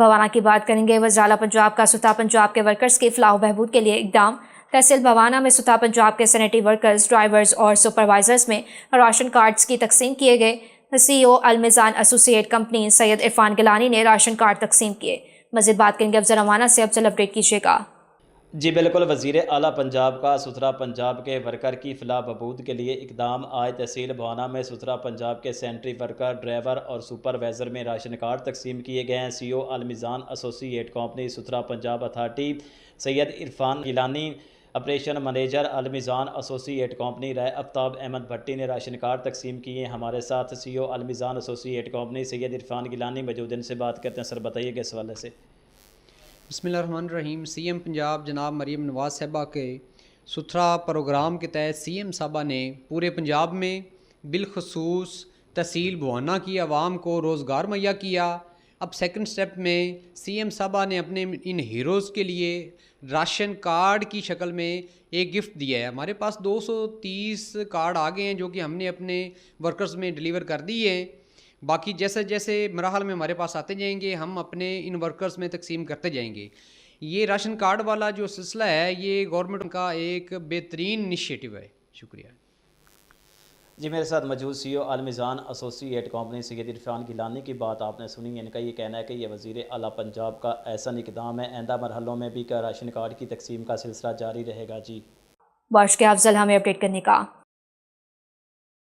भवाना की बात करेंगे। वज़ाला पंजाब का सुता पंजाब के वर्कर्स की फलाह बहबूद के लिए इकदाम। तहसील भवाना में सुता पंजाब के सैनिटरी वर्कर्स, ड्राइवर्स और सुपरवाइजर्स में राशन कार्ड्स की तकसीम किए गए। CEO Almizan associate company Syed Irfan Gilani ने राशन कार्ड तकसीम किए। मज़ीद बात करेंगे अफजल रवाना से। अफजल अपडेट कीजिएगा। जी बिल्कुल, वज़ीर आला पंजाब का सुथरा पंजाब के वर्कर की फलाह बहबूद के लिए इकदाम। आज तहसील भवाना में सुथरा पंजाब के सैनिटरी वर्कर, ड्राइवर और सुपरवाइज़र में राशन कार्ड तकसीम किए गए हैं। CEO Almizan associate company Suthra Punjab authority Syed Irfan Gilani, operation manager Almizan associate company Rai Aftab Ahmad Bhatti ने राशन कार्ड तकसीम किए। हमारे साथ CEO Almizan associate company Syed Irfan Gilani मौजूद, इनसे बात करते हैं। सर बताइएगा इस हवाले से। बिस्मिल्लाहिर्रहमानिर्रहीम। CM पंजाब जनाब मरीम नवाज़ साहबा के सुथरा प्रोग्राम के तहत CM साहबा ने पूरे पंजाब में बिलखसूस तहसील भवाना की आवाम को रोज़गार मुहैया किया। अब सेकंड स्टेप में CM साहबा ने अपने इन हीरोज़ के लिए राशन कार्ड की शक्ल में एक गिफ्ट दिया है। हमारे पास 230 कार्ड आ गए हैं जो कि हमने अपने वर्कर्स में डिलीवर कर दिए हैं। बाकी जैसे जैसे मराहल में हमारे पास आते जाएंगे हम अपने इन वर्कर्स में तकसीम करते जाएंगे। ये राशन कार्ड वाला जो सिलसिला है ये गवर्नमेंट का एक बेहतरीन इनिशिएटिव है। शुक्रिया जी, मेरे साथ मौजूद CEO Almizan associate company Syed Irfan Gilani की बात आपने सुनी। इनका ये कहना है कि ये वज़ीर आला पंजाब का ऐसा इक़दाम है, आइंदा मरहलों में भी राशन कार्ड की तकसीम का सिलसिला जारी रहेगा। जी बारिश के अफजल हमें अपडेट करने का।